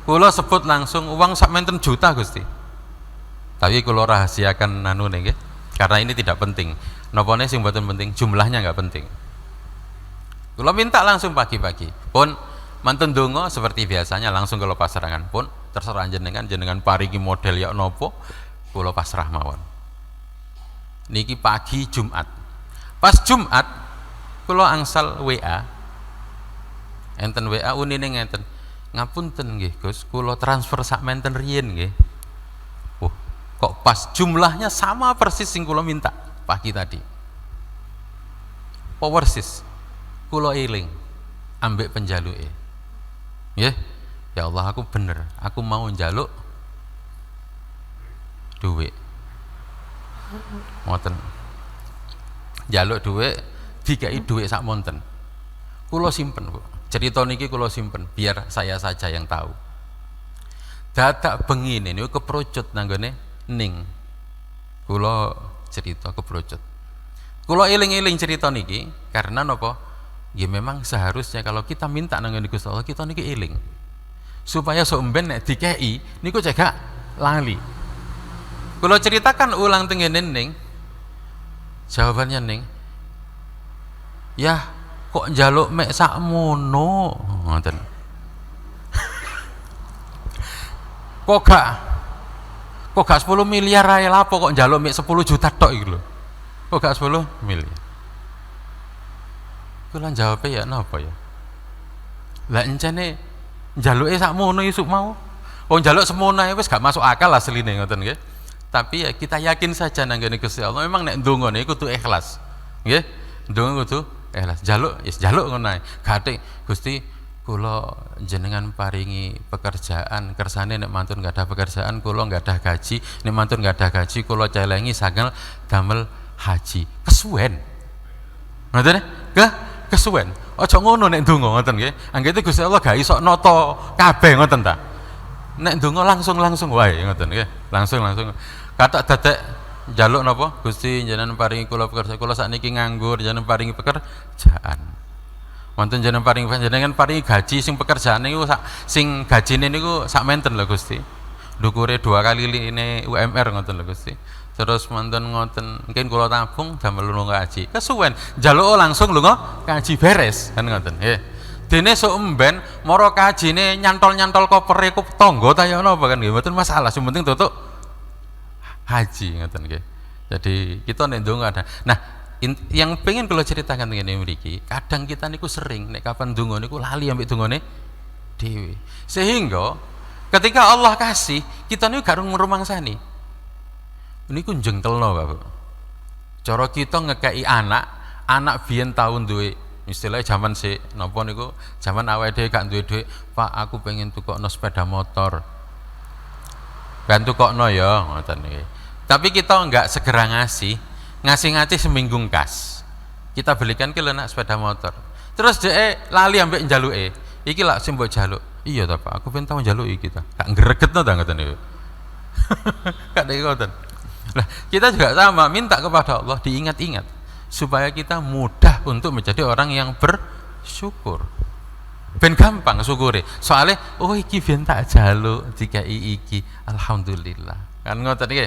Kula sebut langsung uang sak menten juta Gusti. Tapi kula rahasiakan anune nggih. Karena ini tidak penting. Nopone sing mboten penting, jumlahnya nggak penting. Kula minta langsung pagi-pagi. Pun mantun donga seperti biasanya langsung kula pasrahan. Pun terserah jenengan paringi model ya nopo, kula pasrah mawon. Niki pagi Jumat. Pas Jumat kula angsal WA. Enten WA unine ngenten. Ngapunten nggih Gus, kula transfer sak menten riyen nggih. Kok pas jumlahnya sama persis sing kula minta pagi tadi. Persis kula eling ambek penjaluke. Nggih. Ya Allah, aku bener, aku mau njaluk duit. Ngoten. Njaluk duit, dikai duit sak monten. Kula simpen, Bu. Cerita niki kula simpen biar saya saja yang tahu. Dadak bengi niku keprojot nanggone ning kula cerita kebrojot. Kula eling-eling cerita niki karena napa? Ya memang seharusnya kalau kita minta nang Gusti Allah kita niki eling. Supaya sok mben nek dikei niku cegak lali. Kula ceritakan ulang tengene ning. Jawabannya ning. Yah, kok njaluk mek sakmono? Ngoten. Kok gak 10 miliar ae lapo kok njaluk mik 10 juta tok iki lho. Kok gak 10 miliar. Kula jawab ya napa ya. Lah encene njaluke sakmono isuk mau. Wong njaluk semono wis gak masuk akal asline ngoten nggih. Tapi ya kita yakin saja nang ngene Gusti Allah memang nek ndongane kudu ikhlas. Nggih. Ndonga kudu ikhlas. Njaluk ya njaluk ngono ae. Gathik Gusti kula jenengan paringi pekerjaan, kersane nek mantun nggak ada pekerjaan, kula nggak ada gaji, nek mantun nggak ada gaji, kula celengi sagel damel haji. Kesuwen. Ngoten nggih? Kesuwen. Aja ngono nek ndonga ngoten nggih. Anggete Gusti Allah gak iso nata kabeh ngoten ta. Nek ndonga langsung wae ngoten nggih. Langsung. Katok dadek njaluk napa? Gusti jenengan paringi kula pekerjaan, kula sakniki nganggur, jenengan paringi pekerjaan. Wonten jenengan paringi gaji sing pekerjaan niku sing gajine niku sak menten lho Gusti. Ndukure 2 kali ini UMR ngoten lho Gusti. Terus wonten ngoten mungkin kula tabung damel lunga kaji. Kesuwen njaluk langsung lunga kaji beres kan ngoten nggih. Dene sok emben mara kajine nyantol-nyantol kopere ku tangga ta ya napa kan nggih. Mboten masalah, sing penting tutuk haji ngoten nggih. Jadi kita nek ndonga ada. Nah, yang pengen kalau ceritakan dengan mriki, kadang kita niku sering nek kapan donga niku lali ambek dongane dhewe. Sehingga ketika Allah kasih, kita niku gak rumangsani. niku jengkelno Bapak. Cara kita ngekei anak biyen tahun duwe istilahnya zaman sik napa niku zaman awake dhewe gak duwe dhuwit, Pak aku pengen tukokno sepeda motor. Kan tukokno ya ngoten iki. Tapi kita enggak segera ngasih seminggu kas. Kita belikan ki lho nak sepeda motor. Terus dhek lali ambek njaluke. Iki lak sing mbok jaluk. Iya ta Pak, aku pengen tau njaluk iki ta. Gak ngregetno ta ngoten niku. Gak dek ngoten. Nah, kita juga sama minta kepada Allah diingat-ingat supaya kita mudah untuk menjadi orang yang bersyukur. Ben gampang syukure. Soalnya oh iki ben tak jaluk dikai iki. Alhamdulillah. Kan ngoten iki.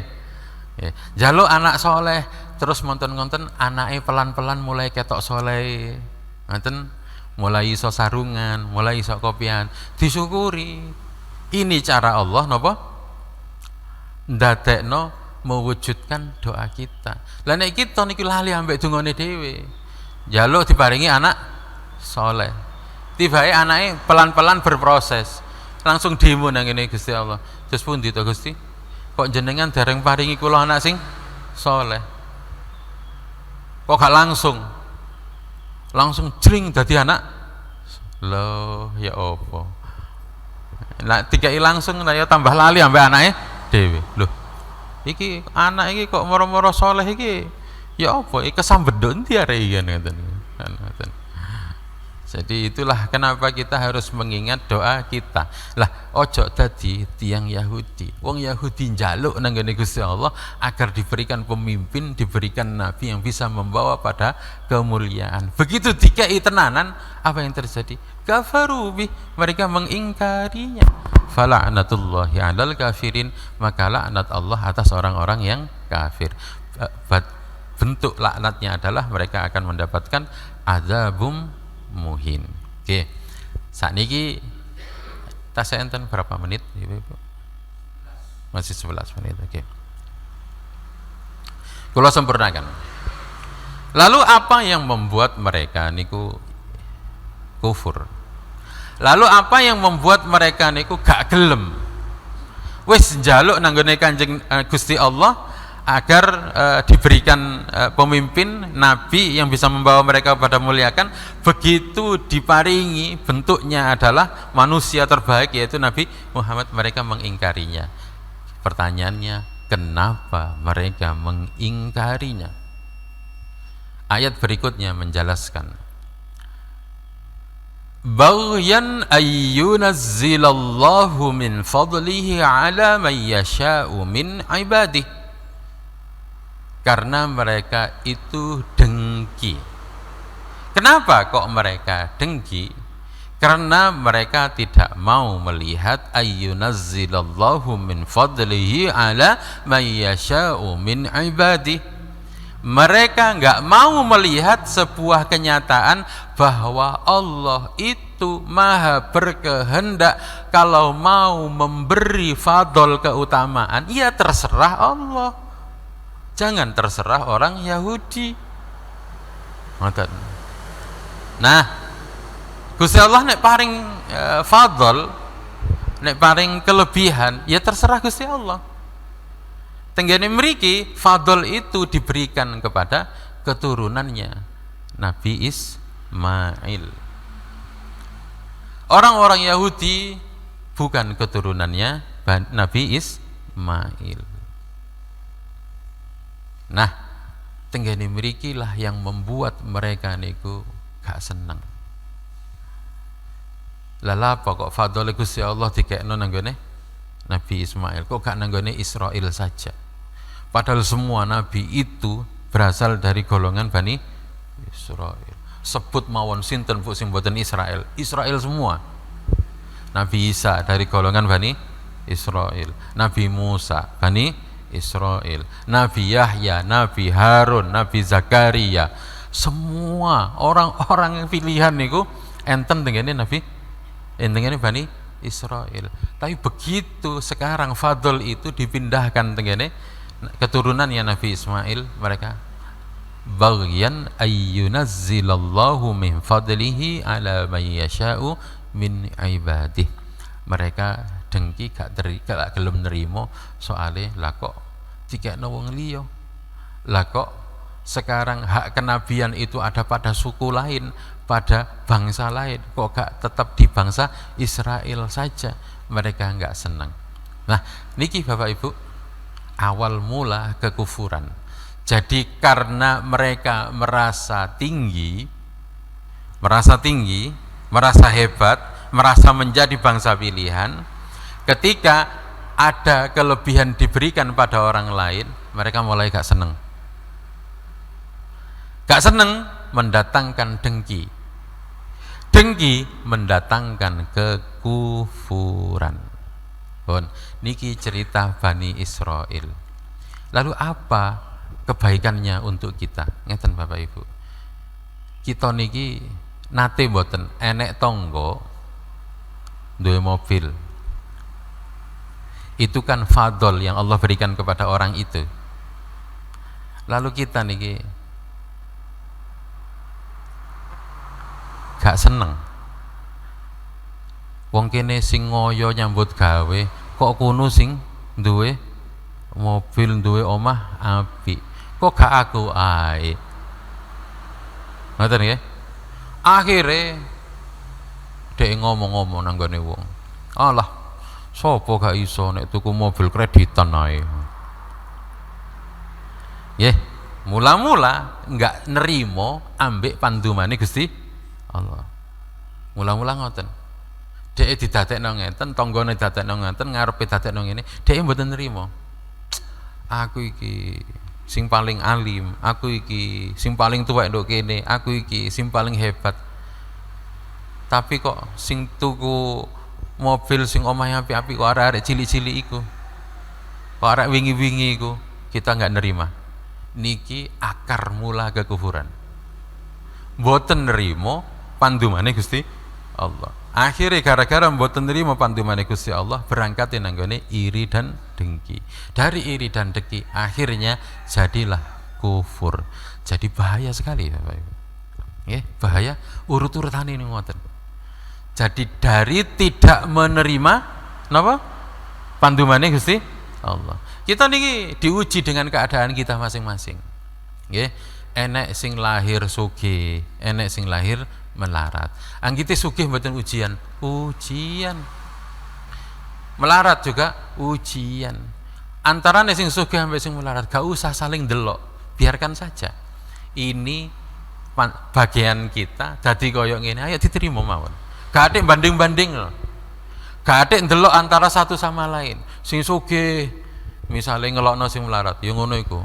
Jaluk anak soleh terus ngonten-ngonten anake pelan-pelan mulai ketok soleh. Ngoten mulai iso sarungan, mulai iso kopian, disyukuri. Ini cara Allah napa? Ndadekno mewujudkan doa kita. Lah nek kita niki lali ambek dungane dhewe. Njaluk diparingi anak soleh. Tibae anake pelan-pelan berproses. Langsung demo nang ngene Gusti Allah. Terus pundi to Gusti? Kok jenengan dereng paringi kula anak sing soleh? Kok gak langsung jling dadi anak? Loh, ya apa? Lah dikai langsung lah ya tambah lali ambek anake dhewe. Loh, iki anak iki kok moro-moro soleh iki ya apa iki kesambedon ndi arek iki ngoten. Jadi itulah kenapa kita harus mengingat doa kita. Lah ojo dadi tiang Yahudi. Wong Yahudi njaluk nang ngene Gusti Allah agar diberikan pemimpin, diberikan nabi yang bisa membawa pada kemuliaan. Begitu dikai tenanan, apa yang terjadi? Kafaru bih, mereka mengingkarinya. Fala'natullahi 'alal kafirin, maka laknat Allah atas orang-orang yang kafir. Bentuk laknatnya adalah mereka akan mendapatkan azabum muhin. Oke. Sakniki tas enten berapa menit Ibu? Masih 11 menit. Oke. Kula sempurnakan. Lalu apa yang membuat mereka niku kufur? Lalu apa yang membuat mereka niku gak gelem wis njaluk nang nggone Kanjeng Gusti Allah agar diberikan pemimpin nabi yang bisa membawa mereka pada muliakan? Begitu diparingi bentuknya adalah manusia terbaik yaitu Nabi Muhammad, mereka mengingkarinya. Pertanyaannya, kenapa mereka mengingkarinya? Ayat berikutnya menjelaskan, baghyan ayyunazzilallahu min fadlihi ala man yasha'u min ibadihi, karena mereka itu dengki. Kenapa kok mereka dengki? Karena mereka tidak mau melihat ayyunazzilallahu min fadlihi ala man yasha'u min ibadihi. Mereka enggak mau melihat sebuah kenyataan bahwa Allah itu maha berkehendak. Kalau mau memberi fadl keutamaan, ya terserah Allah, jangan terserah orang Yahudi. Nah, Gusti Allah nek paring fadl, nek paring kelebihan, ya terserah Gusti Allah. Tenggene mriki fadl itu diberikan kepada keturunannya Nabi Ismail. Orang-orang Yahudi bukan keturunannya Nabi Ismail. Nah, tenggene mriki lah yang membuat mereka niku gak seneng. Lha apa kok fadhole Gusti Allah dikekno nang gone Nabi Ismail, kok gak nang gone Israil saja? Padahal semua nabi itu berasal dari golongan Bani Israil. Sebut mawon sinten bu sing mboten Israel, Israel semua. Nabi Isa dari golongan Bani Israil, Nabi Musa Bani Israel, Nabi Yahya, Nabi Harun, Nabi Zakaria, semua orang-orang yang pilihan niku enten tengene Nabi tengene Bani Israel. Tapi begitu sekarang fadl itu dipindahkan tengene keturunannya Nabi Ismail, mereka baghyan ayyunazzilallahu min fadlihi ala man yasha'u min ibadihi. Mereka dengki gak gelem nerimo soale lah kok dikekno wong liya. Lah kok sekarang hak kenabian itu ada pada suku lain, pada bangsa lain, kok gak tetap di bangsa Israel saja? Mereka enggak senang. Nah, niki Bapak Ibu, awal mula kekufuran. Jadi karena mereka merasa tinggi, merasa hebat, merasa menjadi bangsa pilihan, ketika ada kelebihan diberikan pada orang lain, mereka mulai gak senang. Gak senang mendatangkan dengki. Dengki mendatangkan kekufuran. Bon, niki cerita Bani Israel. Lalu apa kebaikannya untuk kita? Ngeten Bapak Ibu. Kita niki nate mboten enek tonggo duwe mobil. Itu kan fadl yang Allah berikan kepada orang itu. Lalu kita niki gak seneng. Wong kene sing ngoyo nyambut gawe, kok kuno sing duwe mobil, duwe omah apik. Kok gak aku ae? Ngoten nggih. Akhire dhek ngomong-ngomong nang gone wong. Alah, sapa gak iso nek tuku mobil kreditan ae. Nggih, mula-mula enggak nerimo ambek pandumane Gusti Allah. Mula-mula ngoten. Dhek didadekno ngeten, tanggane dadekno ngeten, ngarepe dadekno ngene, dhek mboten nrimo. Aku iki sing paling alim, aku iki sing paling tuwek nduk kene, aku iki sing paling hebat. Tapi kok sing tuku mobil sing omahe apik-apik kok arek-arek cilik-cilik iku. Kok arek wingi-wingi iku kita enggak nerima. Niki akar mula kekufuran. Mboten nerima pandumane Gusti Allah. Akhirnya gara-gara mboten nerima pandumane Gusti Allah, berangkat nanggone iri dan dengki. Dari iri dan dengki akhirnya jadilah kufur. Jadi bahaya sekali Bapak Ibu. Nggih, bahaya urut-urutane niku ngoten. Jadi dari tidak menerima napa? Pandumane Gusti Allah. Kita niki diuji dengan keadaan kita masing-masing. Nggih, enek sing lahir sugih, enek sing lahir melarat. Anggite sugih mboten ujian, ujian. Melarat juga ujian. Antarane sing sugih sampai sing melarat gak usah saling delok, biarkan saja. Ini bagian kita dadi koyo ngene, ayo diterima mawon. Gak ada banding-banding loh. Gak ada ndelok antara satu sama lain. Sing sugih misalnya ngelokno sing melarat, ya ngono iku.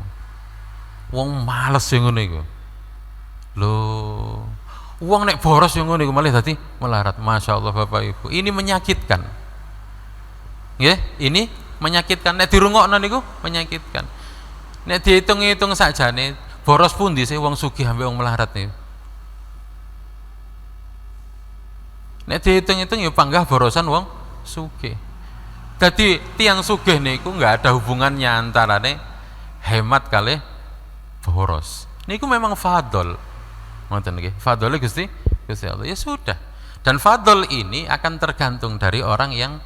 Wong males yang ngono iku. Loh, wong nek boros yang ngono iku malah dadi melarat. Masya Allah Bapak Ibu, ini menyakitkan. Nggih, ini menyakitkan. Nek dirungokno niku menyakitkan. Nek dihitung-hitung sakjane boros pundi sih wong sugih ambek wong melarat niku. Nek dihitung-hitung ya panggah borosan wong sugih. Dadi tiang sugih niku enggak ada hubungannya antarane hemat kali boros. Niku memang fadl. Ngoten nggih. Fadl Gusti Allah. Ya sudah. Dan fadl ini akan tergantung dari orang yang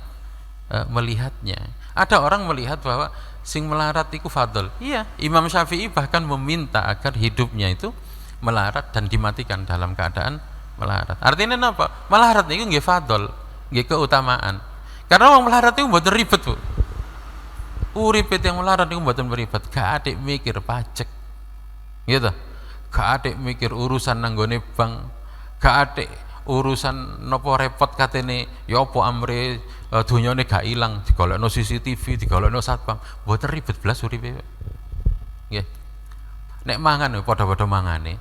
melihatnya. Ada orang melihat bahwa sing melarat itu fadl. Iya, Imam Syafi'i bahkan meminta agar hidupnya itu melarat dan dimatikan dalam keadaan melarat. Artinya apa? Melarat niku nggih fadl, nggih keutamaan. Karena orang melarat itu mboten ribet, Bu. Urip yang melarat niku mboten ribet, gak adik mikir pajak. Gitu. Gak adik mikir urusan nanggone bank, gak adik urusan nopo repot katene ya apa amre dunyane gak ilang, digolekno CCTV, digolekno satpam, mboten ribet blas uripe. Nggih. Nek mangan ya padha-padha mangane.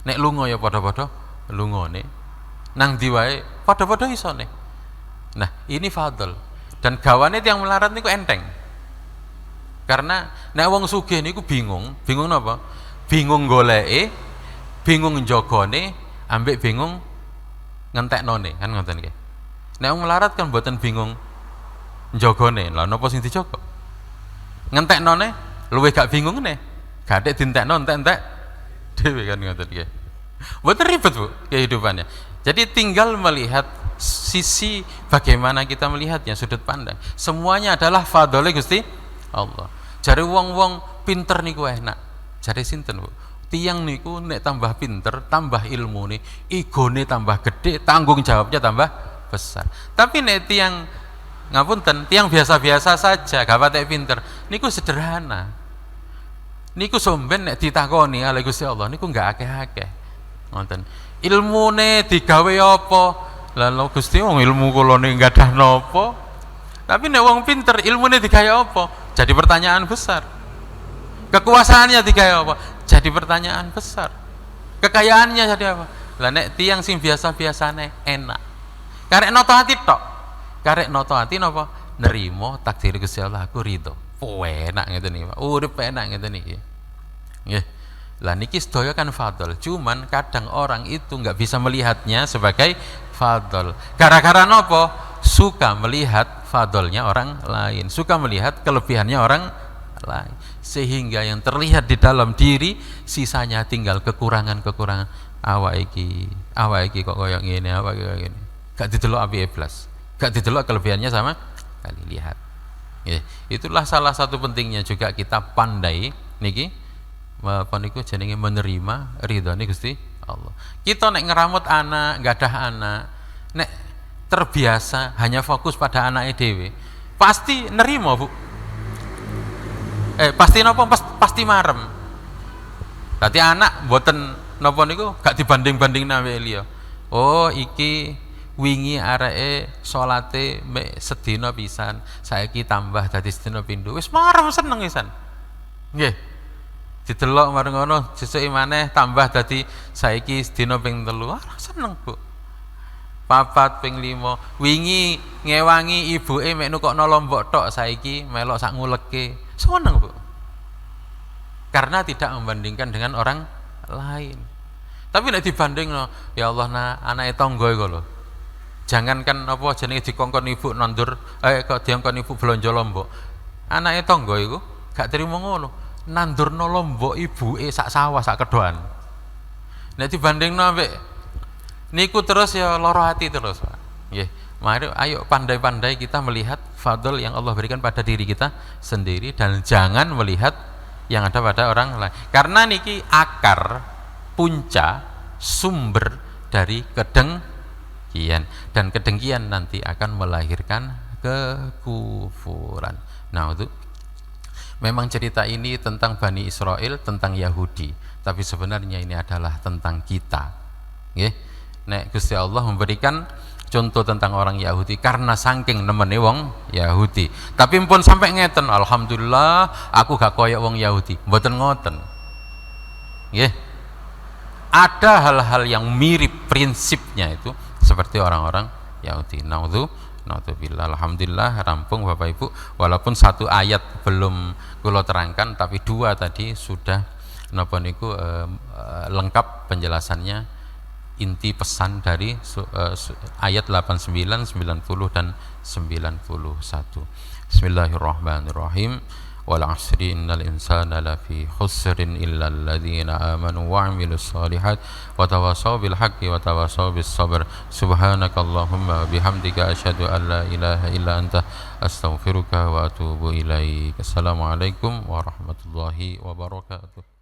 Nek lunga ya padha-padha lungone. Nang ndi wae padha-padha isone. Nah, ini fadl. Dan gawane tiyang melarat niku enteng. Karena nek wong sugih niku bingung napa? Bingung goleke, bingung njogone, ambek bingung ngenteknone, kan ngoten nggih. Nek wong melarat kan mboten bingung njogone. Lah napa sing dijogo? Ngenteknone luwih gak bingung ne. Gak atik dientekno entek-entek dhewe kan ngoten nggih. Mboten ribet, Bu, kehidupannya. Jadi tinggal melihat sisi bagaimana kita melihatnya, sudut pandang. Semuanya adalah fadhole Gusti Allah. Jare wong-wong pinter niku enak. Jare sinten, Bu? Tiang niku nek tambah pinter, tambah ilmune, igone tambah gede, tanggung jawabnya tambah besar. Tapi nek tiang ngapunten, tiang biasa-biasa saja, gak patek pinter, niku sederhana. Niku somben nek ditakoni oleh Gusti Allah niku enggak akeh-akeh. Ngoten. Ilmune digawe apa? Lah Gusti wong ilmu kula niki gadah napa? Tapi nek wong pinter ilmune digawe apa? Jadi pertanyaan besar. Kekuasaannya digawe apa? Jadi pertanyaan besar. Kekayaannya jadi apa? Lah nek tiang sing biasa-biasane enak. Karek noto hati tok. Karek noto hati napa? Nerimo takdir Gusti Allah aku ridho. Enak ngeten iki, Pak. Urip enak ngeten iki. Nggih. Lah niki sedaya kan fadl. Cuman kadang orang itu nggak bisa melihatnya sebagai fadl. Gara-gara napa? Suka melihat fadlnya orang lain, suka melihat kelebihannya orang lain, sehingga yang terlihat di dalam diri sisanya tinggal kekurangan-kekurangan. Awak iki kok koyo ngene, awak iki koyo ngene. Gak didelok apike blas, gak didelok kelebihannya sama kali lihat. Ya, itulah salah satu pentingnya juga kita pandai niki apa niku jenenge menerima ridhone Gusti Allah. Kita nek ngeramut anak, gadah anak, nek terbiasa hanya fokus pada anaknya dewe, pasti nerima, Bu. Pasti napa? Pasti marem. Dadi anak mboten napa niku gak dibanding-banding nawe liya. Oh, iki wingi areke salate mek sedina pisan, saiki tambah dadi sedina pindho. Wis marem seneng pisan. Nggih. Didelok mareng ngono, sesuk maneh tambah dadi saiki sedina ping 3. Seneng, Bu. 4 ping 5. Wingi ngewangi ibuke mek nukokno lombok tok, saiki melok sak nguleke. Seneng, Bu. Karena tidak membandingkan dengan orang lain. Tapi nek dibandingno, ya Allah anake tangga iku lho. Jangankan apa jenenge dikongkon ibu nandur kok diongkon ibu belanja lombok. Anake tangga iku gak trimo ngono. Nandurno lombok ibuke sak sawah sak kedoan. Nek dibandingno ambek niku terus ya loro hati terus, Pak. Nggih. Mari ayo pandai-pandai kita melihat fadl yang Allah berikan pada diri kita sendiri dan jangan melihat yang ada pada orang lain. Karena niki akar punca sumber dari kedengkian, dan kedengkian nanti akan melahirkan kekufuran. Nah, itu memang cerita ini tentang Bani Israel, tentang Yahudi, tapi sebenarnya ini adalah tentang kita. Nggih. Nek Gusti Allah memberikan contoh tentang orang Yahudi karena saking nemene wong Yahudi. Tapi pun sampai ngeten, alhamdulillah aku gak koyok wong Yahudi. Mboten ngoten. Nggih. Ada hal-hal yang mirip prinsipnya itu seperti orang-orang Yahudi. Naudzubillah. Alhamdulillah rampung Bapak Ibu. Walaupun satu ayat belum kula terangkan, tapi 2 tadi sudah napa niku lengkap penjelasannya. Inti pesan dari ayat 89, 90 dan 91. Bismillahirrahmanirrahim. Wal 'asri innal insana lafi khusrin illa alladziina amanu wa 'amilus shalihat wa tawassaw bil haqqi wa tawassaw bis sabr. Subhanakallahumma wa bihamdika asyhadu an la ilaha illa anta astaghfiruka wa atubu ilaik. Assalamualaikum warahmatullahi wabarakatuh.